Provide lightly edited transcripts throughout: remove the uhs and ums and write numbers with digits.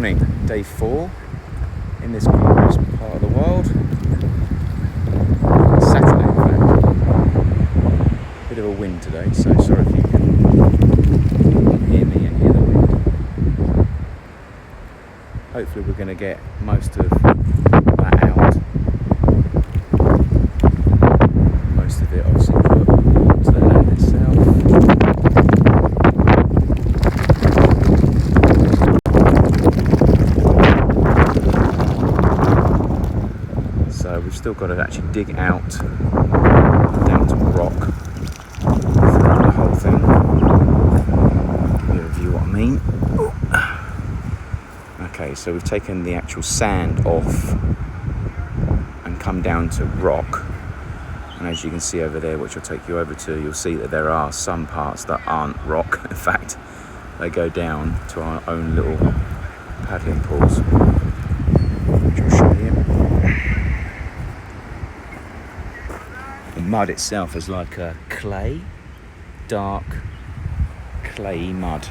morning, day 4 in this glorious part of the world. Saturday, in fact. Bit of a wind today, so sorry if you can hear me and hear the wind. Hopefully we're going to get most of that out. Most of it obviously put to the land itself. So we've still got to actually dig out down to rock throughout the whole thing. Give you a view what I mean. Okay, so we've taken the actual sand off and come down to rock. And as you can see over there, which I'll take you over to, you'll see that there are some parts that aren't rock. In fact, they go down to our own little paddling pools, which I'll show you. The mud itself is like a clay, dark clayey mud.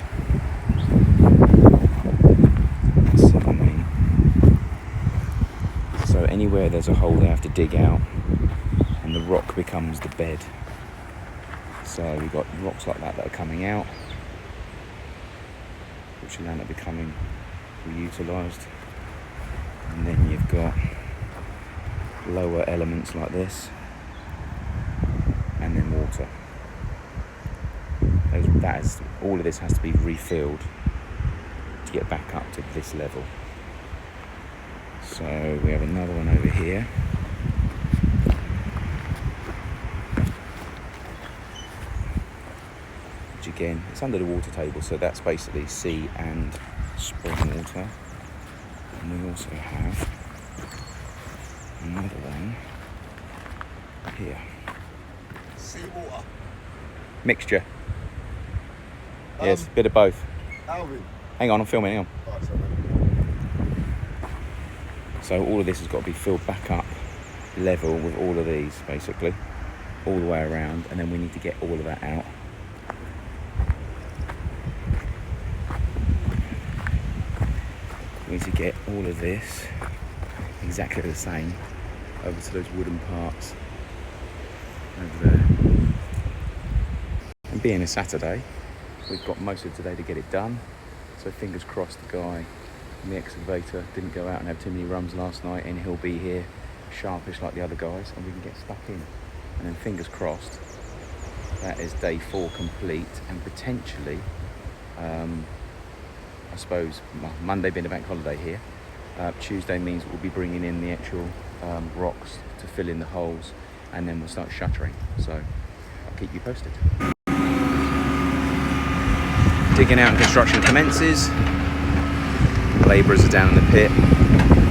That's what I mean. So anywhere there's a hole they have to dig out, and the rock becomes the bed. So we've got rocks like that are coming out, which will end up becoming reutilised. And then you've got lower elements like this, and then water. All of this has to be refilled to get back up to this level. So we have another one over here. Which again, it's under the water table, so that's basically sea and spring water. And we also have another one here. Seawater. Mixture. Yes, bit of both. Alvin. Hang on, I'm filming, hang on. Right, sorry. So all of this has got to be filled back up level with all of these, basically, all the way around, and then we need to get all of that out. We need to get all of this exactly the same over to those wooden parts over there. And being a Saturday, we've got most of today to get it done, so fingers crossed the guy in the excavator didn't go out and have too many rums last night, and he'll be here sharpish like the other guys, and we can get stuck in. And then fingers crossed, that is day 4 complete, and potentially I suppose Monday being a bank holiday here, Tuesday means we'll be bringing in the actual rocks to fill in the holes, and then we'll start shuttering. So I'll keep you posted. Digging out and construction commences. Labourers are down in the pit.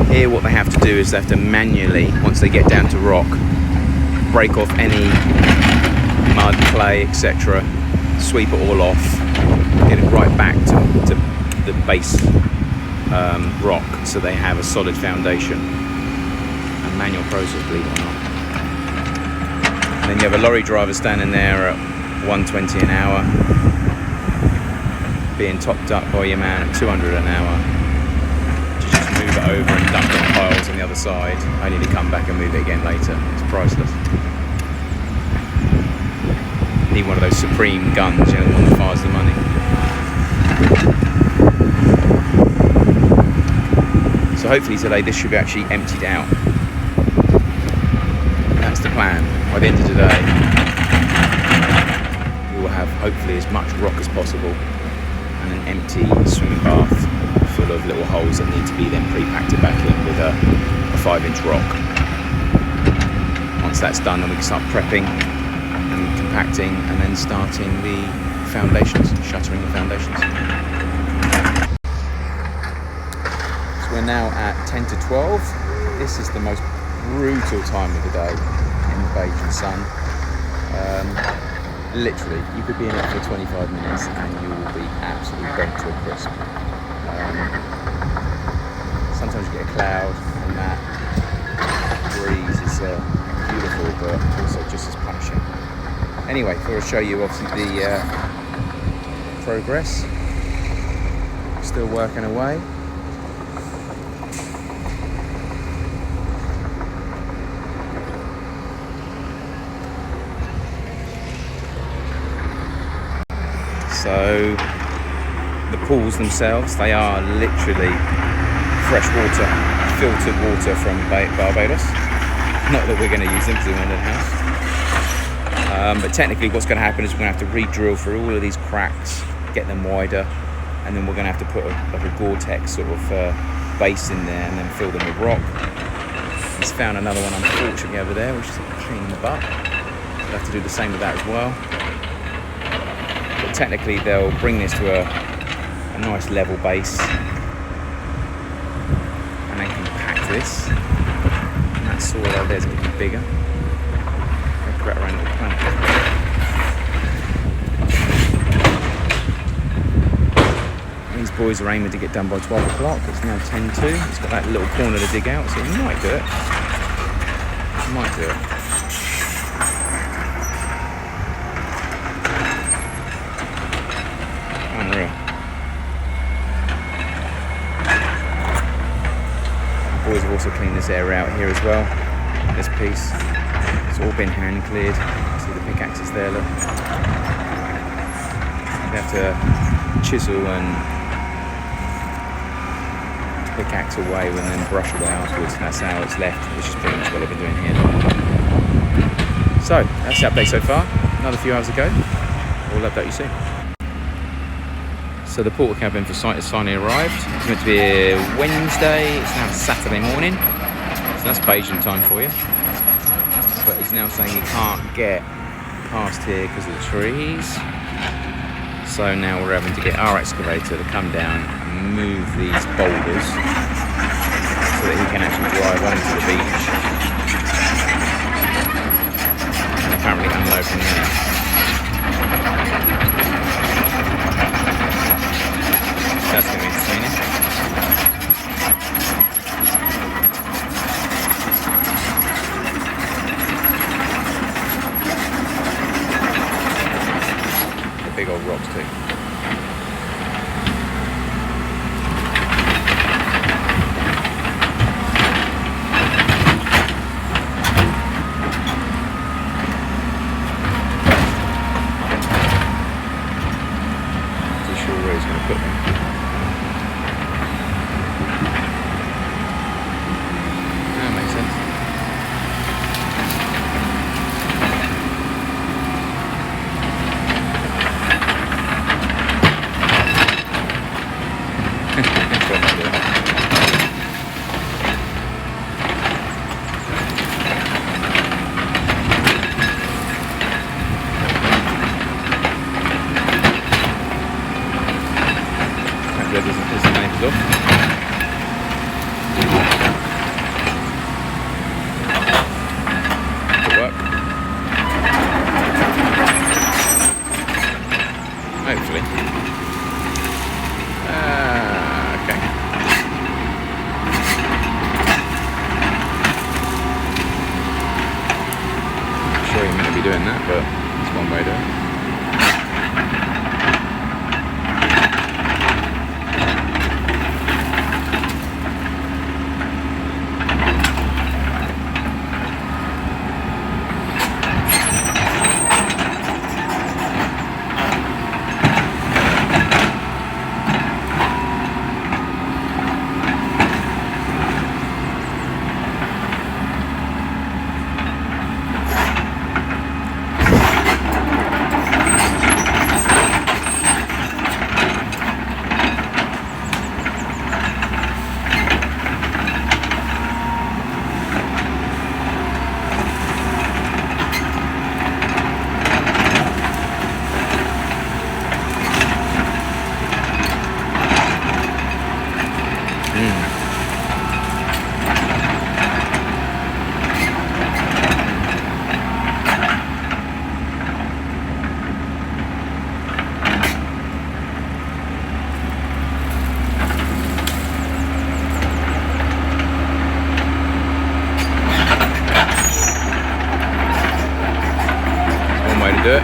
Here what they have to do is they have to manually, once they get down to rock, break off any mud, clay, etc. Sweep it all off, get it right back to the base rock, so they have a solid foundation. A manual process, believe it or not. And then you have a lorry driver standing there at 120 an hour, being topped up by your man at 200 an hour to just move it over and dump it in piles on the other side, only to come back and move it again later. It's priceless. Need one of those supreme guns, you know, the one that fires the money. So hopefully today this should be actually emptied out. That's the plan. By the end of today, we will have hopefully as much rock as possible, and an empty swimming bath full of little holes that need to be then pre-packed back in with a 5-inch rock. Once that's done, then we can start prepping and compacting, and then starting the foundations, shuttering the foundations. So we're now at 10 to 12. This is the most brutal time of the day in the Bajan sun. Literally, you could be in it for 25 minutes and you will be absolutely burnt to a crisp. Sometimes you get a cloud, and that breeze is beautiful, but also just as punishing. Anyway, thought I'd show you obviously the progress. Still working away. So the pools themselves, they are literally fresh water, filtered water from Barbados. Not that we're going to use them because we want in the house. But technically what's going to happen is we're going to have to re-drill through all of these cracks, get them wider, and then we're going to have to put like a Gore-Tex sort of base in there and then fill them with rock. He's found another one unfortunately over there, which is a pain in the butt. We'll have to do the same with that as well. But technically they'll bring this to a nice level base and then compact this. And that soil over there is a bit bigger. I'll grab around the planet. These boys are aiming to get done by 12 o'clock. It's now 10:02. It's got that little corner to dig out, so we might do it. Might do it. Unreal. The boys have also cleaned this area out here as well. This piece. It's all been hand cleared. See the pickaxes there, look. They have to chisel and pickaxe away and then brush away afterwards. That's how it's left, which is pretty much what I've been doing here. So, that's the update so far. Another few hours ago. We'll update you soon. So the portal cabin for site has finally arrived. It's meant to be a Wednesday. It's now Saturday morning. So that's Bajan time for you. But he's now saying he can't get past here because of the trees. So now we're having to get our excavator to come down and move these boulders so that he can actually drive onto the beach and apparently unload from there. That's going to be entertaining. The big old rocks too. Hopefully. Okay. I'm sure you're meant to be doing that, but it's one way to do it. Way to do it.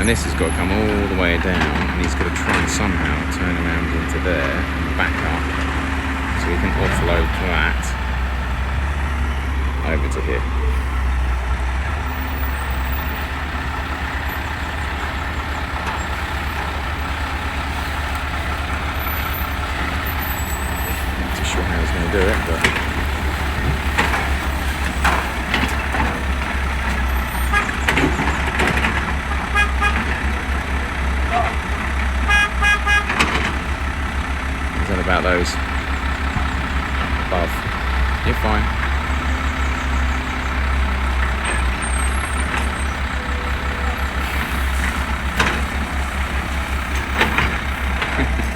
And this has got to come all the way down, and he's got to try and somehow turn around into there and back up, so we can offload that over to here. Not too sure how he's going to do it, but about those above. You're fine.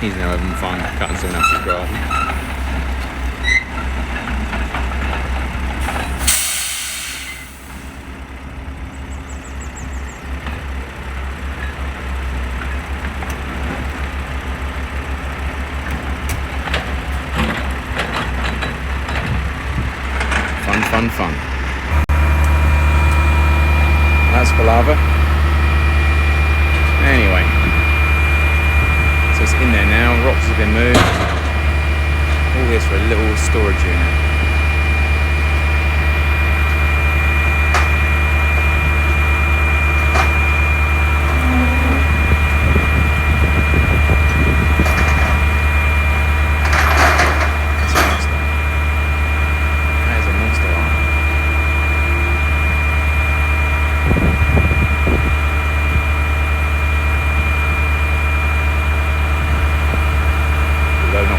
He's now having fun cutting someone else's garden. Fun. That's palaver. Anyway, so it's in there now. Rocks have been moved. All this for a little storage unit.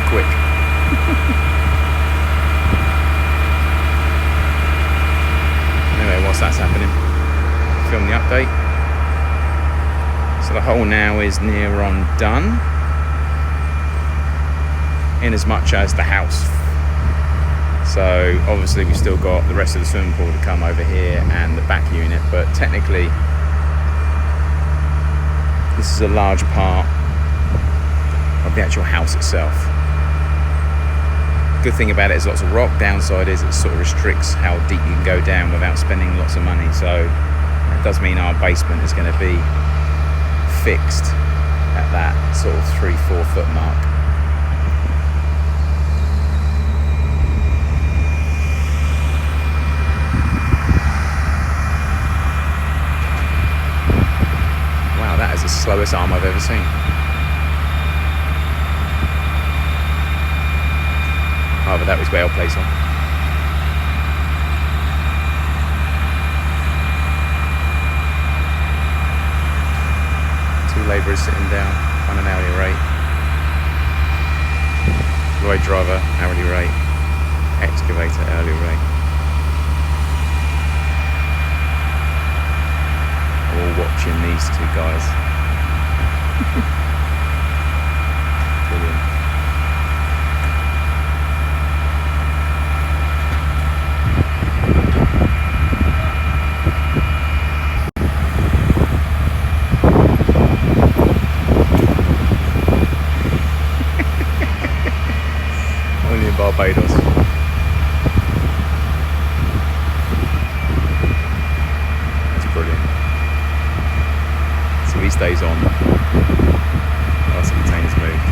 Quick. Anyway, whilst that's happening, film the update. So the hole now is near on done, in as much as the house. So obviously we've still got the rest of the swimming pool to come over here and the back unit, but technically this is a large part of the actual house itself. Good thing about it is lots of rock. Downside is it sort of restricts how deep you can go down without spending lots of money. So it does mean our basement is going to be fixed at that sort of 3-4 foot mark. Wow, that is the slowest arm I've ever seen. Oh, but that was well placed on. Two labourers sitting down on an hourly rate. Lorry driver, hourly rate. Excavator, hourly rate. All watching these two guys. Brilliant. Barbados. That's brilliant. So he stays on whilst the container's moved.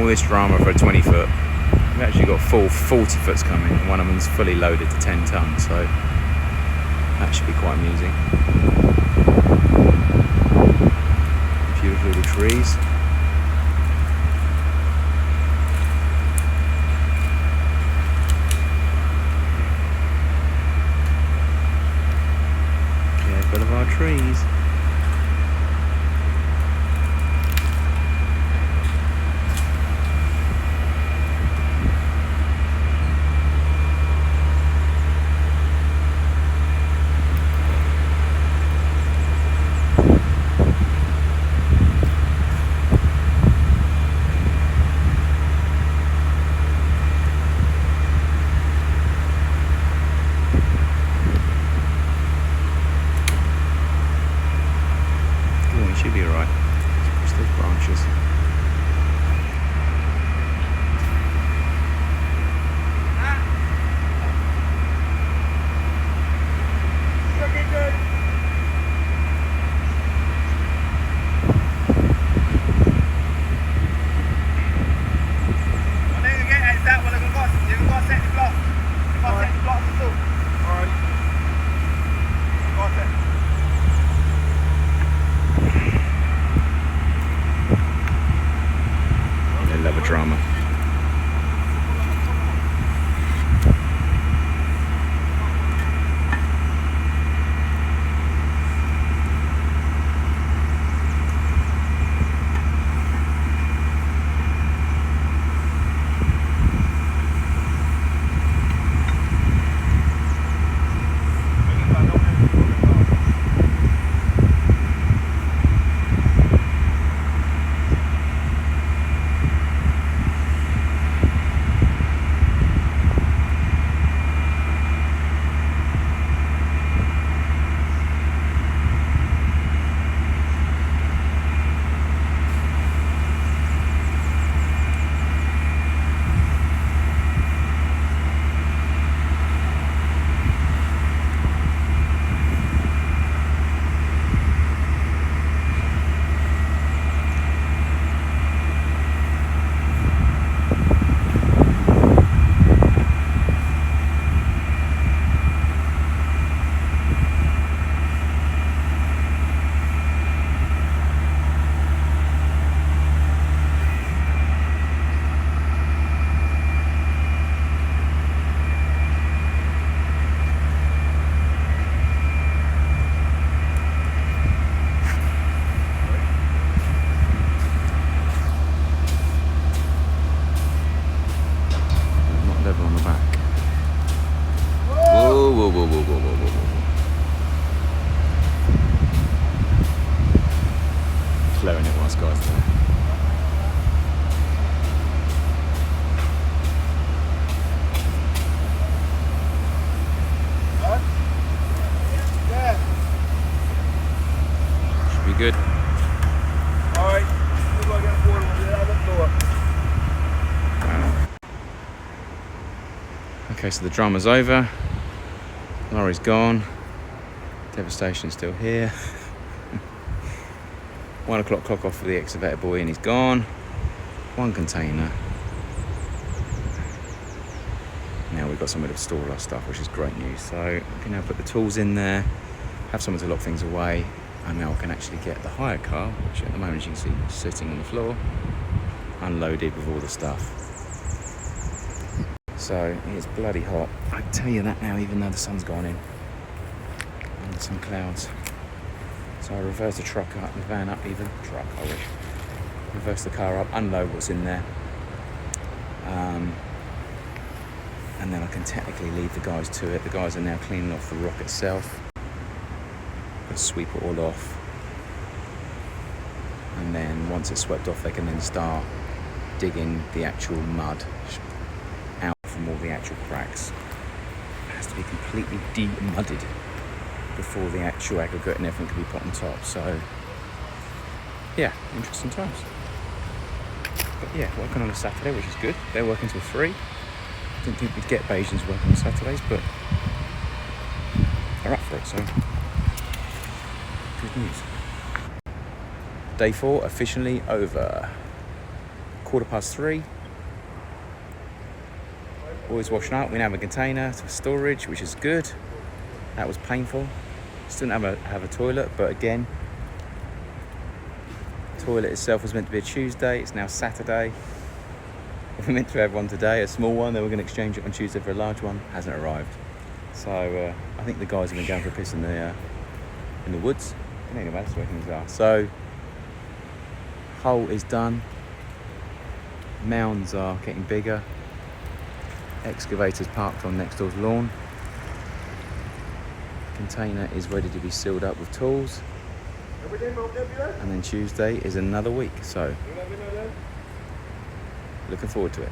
all this drama for a 20 foot. We've actually got full 40 foots coming, and one of them's fully loaded to 10 tons, so that should be quite amusing. Beautiful little trees. Careful of our trees. Should be alright. Push those branches. Love a drama. On the back. Whoa, whoa, whoa, whoa, whoa, whoa, whoa, whoa. Flowing it whilst guys there. Yeah. Should be good. Alright. We're going to get water on the other door. Okay, so the drama's over. Lorry's gone. Devastation's still here. 1 o'clock clock off for the excavator boy and he's gone. One container. Now we've got somewhere to store our stuff, which is great news. So we can now put the tools in there, have somewhere to lock things away, and now I can actually get the hire car, which at the moment you can see sitting on the floor, unloaded with all the stuff. So it's bloody hot. I can tell you that now, even though the sun's gone in. And some clouds. So I reverse the truck up, the van up even. Truck, I wish. Reverse the car up, unload what's in there. And then I can technically leave the guys to it. The guys are now cleaning off the rock itself. But sweep it all off. And then once it's swept off, they can then start digging the actual mud out from all the actual cracks. It has to be completely de-mudded before the actual aggregate and everything can be put on top. So yeah, interesting times. But yeah, working on a Saturday, which is good. They're working till 3. Didn't think we'd get Bajans working on Saturdays, but they're up for it, so good news. Day 4 officially over. 3:15. Always washing up. We now have a container for storage, which is good. That was painful. Still didn't have a toilet, but again, the toilet itself was meant to be a Tuesday. It's now Saturday. We were meant to have one today, a small one. They were going to exchange it on Tuesday for a large one. Hasn't arrived. So I think the guys have been going for a piss in the woods. I don't know that's where things are. So hole is done. Mounds are getting bigger. Excavator's parked on next door's lawn. Container is ready to be sealed up with tools. And then Tuesday is another week. So looking forward to it.